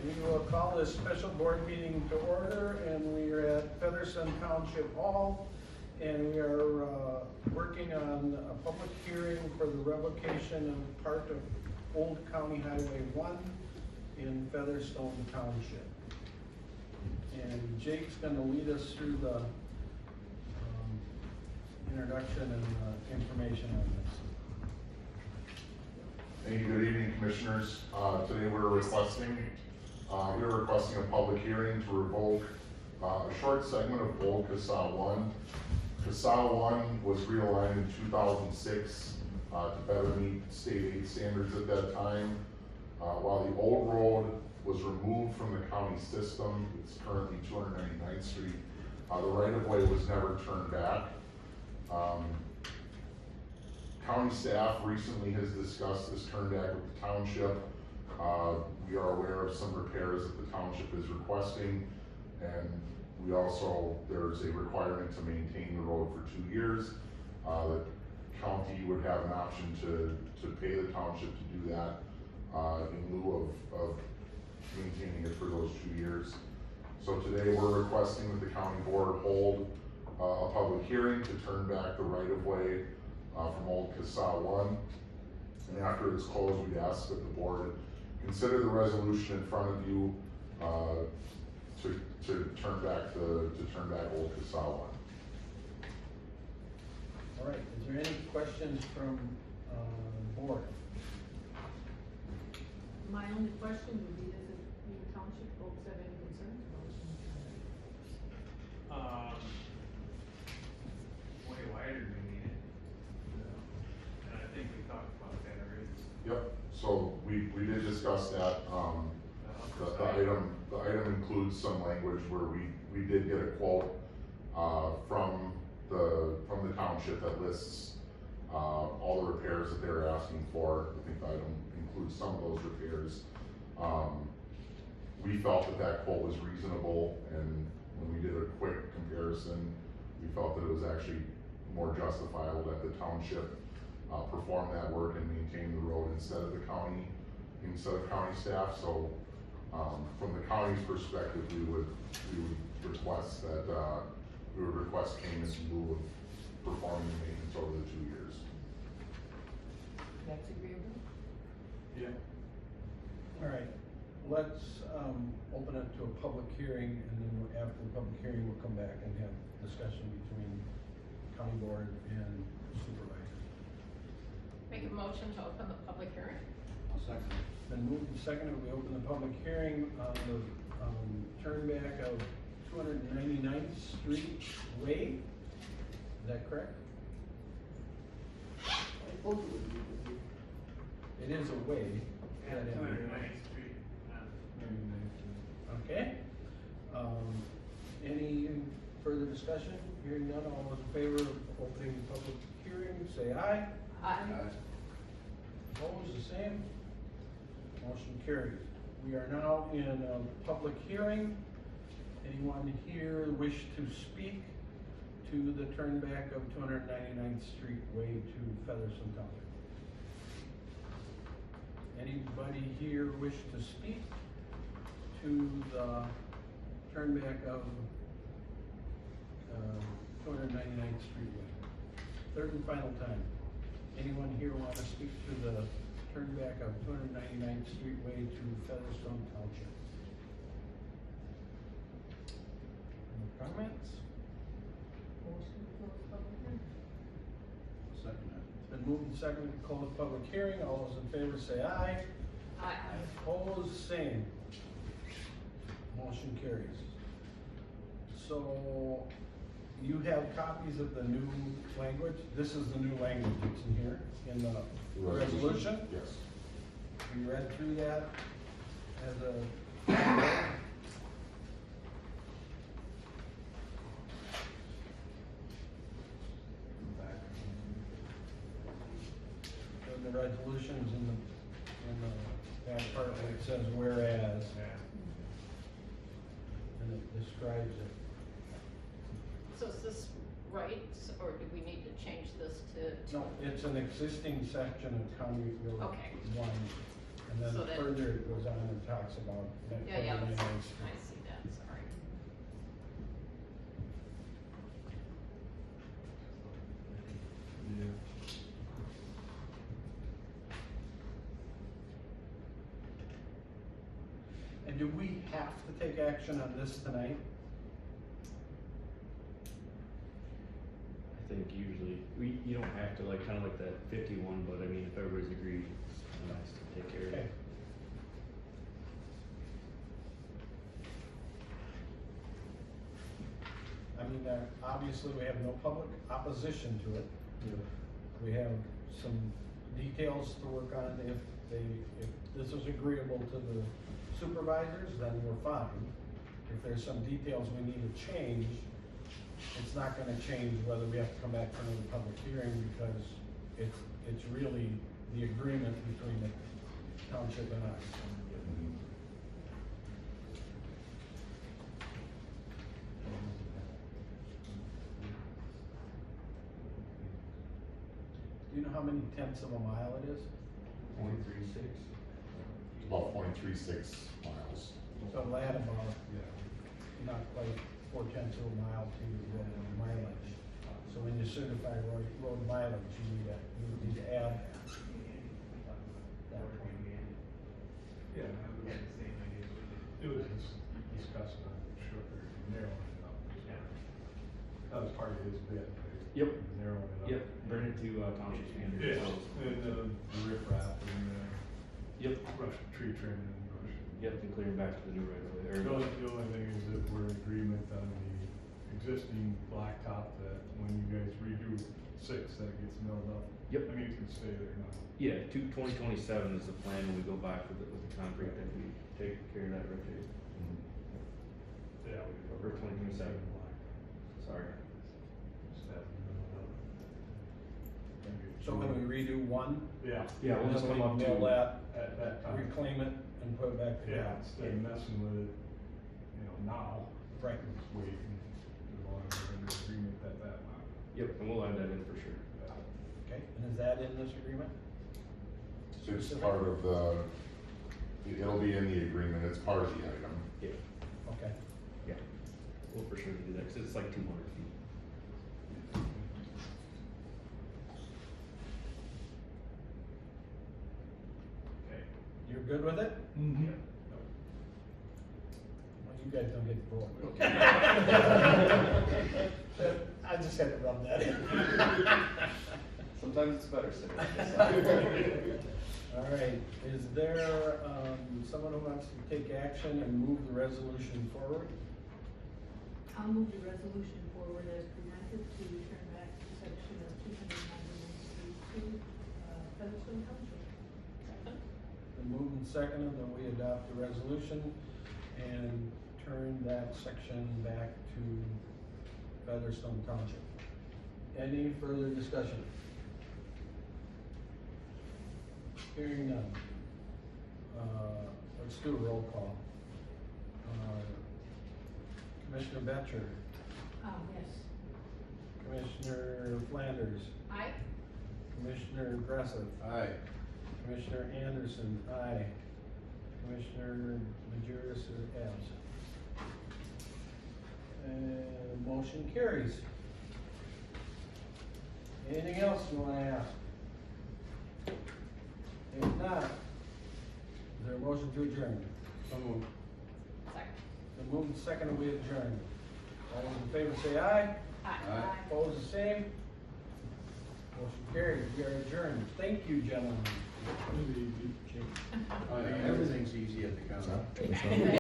We will call this special board meeting to order, and we are at Featherstone Township Hall, and we are working on a public hearing for the revocation of part of Old County Highway 1 in Featherstone Township. And Jake's going to lead us through the introduction and information on this. Thank you. Good evening, Commissioners. Today we're requesting a public hearing to revoke a short segment of Old CSAH 1. CSAH 1 was realigned in 2006 to better meet state aid standards at that time. While the old road was removed from the county system, it's currently 299th Street, the right-of-way was never turned back. County staff recently has discussed this turn back with the township. We are aware of some repairs that the township is requesting, and we also, there's a requirement to maintain the road for 2 years. The county would have an option to pay the township to do that in lieu of maintaining it for those 2 years. So today we're requesting that the county board hold a public hearing to turn back the right-of-way from Old CSAH 1. And after it's closed, we'd ask that the board consider the resolution in front of you to turn back Old CSAH 1. All right, is there any questions from the board? My only question would be, does the township folks have any concerns about it? Way wider than we needed. And I think we talked about that already. Yep, so we did discuss that. The item includes some language where we did get a quote from the township that lists all the repairs that they're asking for. I think the item includes some of those repairs. We felt that quote was reasonable, and when we did a quick comparison, we felt that it was actually more justifiable that the township perform that work and maintain the road instead of county staff. So from the county's perspective, we would request payments in lieu of performing the maintenance over the 2 years. That's agreeable? Yeah. All right, let's open it to a public hearing, and then after the public hearing, we'll come back and have discussion between county board and supervisor. Make a motion to open the public hearing. I'll second. Then moved and seconded, we open the public hearing on the turn back of 299th Street Way. Is that correct? It is a way. Yeah, 299th Street. Okay. Any further discussion? Hearing none, all those in favor of opening the public hearing, say aye. Aye. Opposed, the same. Motion carries. We are now in a public hearing. Anyone here wish to speak to the turn back of 299th Street Way to Featherstone Township? Anybody here wish to speak to the turn back of 299th Street Way? Third and final time. Anyone here want to speak to the turn back of 299th Street Way to Featherstone Township? Any comments? Motion to close public hearing. Second. It's been moved and seconded to close public hearing. All those in favor say aye. Aye. Opposed, same. Motion carries. So you have copies of the new language. This is the new language that's in here in the resolution. Yes. You read through that as a the resolutions in the back part where it says whereas, and it describes it. So is this right, or do we need to change this to? No, it's an existing section of County Road Okay. 1. And then So that- further it goes on and talks about. Yeah, Main Street. I see that, sorry. Yeah. And do we have to take action on this tonight? I think usually, you don't have to, like, kinda like that 51, but I mean, if everybody's agreed, it's nice to take care of Okay. it. I mean, obviously, we have no public opposition to it. We have some details to work on. If this is agreeable to the supervisors, then we're fine. If there's some details we need to change, it's not gonna change whether we have to come back for another public hearing, because it's really the agreement between the township and us. Do you know how many tenths of a mile it is? 0.36. About 0.36 miles. So it'll add about, Yeah. not quite 4/10 of a mile to the mileage. So when you certify road mileage, you need to add that. Yeah, it was discussed on shorter, narrowing it up. That was part of his bid, right? Yep. Narrowing it up. Yep, bring it to township standards. Yeah, so- and the riprap and Yep, brush, tree trimming and brush. yep, and clearing back to the new right away, The only thing is that we're in agreement on the existing blacktop, that when you guys redo 6, that gets milled up. Yep. I mean, it can stay there now. Yeah, 2027 is the plan when we go back with the concrete, that we take care of that right there. Yeah. we- Or 2027. Sorry. Just have it milled up. So when we redo one, Yeah. Yeah, we'll just come up mill to, that, At that time. reclaim it, and put it back Yeah, together. instead of messing with it, now, Right. just wait and as long as we're in agreement at that time. yep, and we'll add that in for sure. Yeah. Okay, and is that in this agreement? So it's part of the, it'll be in the agreement, it's part of the item. Yeah, Okay. yeah, we'll for sure do that, cause it's like 200 feet. Okay. You're good with it? Mm-hmm. Well, you guys don't get to vote. I just had to rub that in. Sometimes it's better sitting. All right, is there, someone who wants to take action and move the resolution forward? I'll move the resolution forward as presented to turn back to section of 299 Street to, Featherstone Township. Been moved and seconded that we adopt the resolution and turn that section back to Featherstone Township. Any further discussion? Hearing none. Let's do a roll call. Commissioner Betcher, Yes. Commissioner Flanders, Aye? Commissioner Gressel, Aye. Commissioner Anderson, aye. Commissioner Majerus is absent. And motion carries. Anything else you wanna ask? If not, is there a motion to adjourn? So moved. Second. The move and second, we adjourn. All those in favor say aye. Aye. Opposed, the same. Motion carries. We are adjourned. Thank you, gentlemen. Everything's easy at the counter.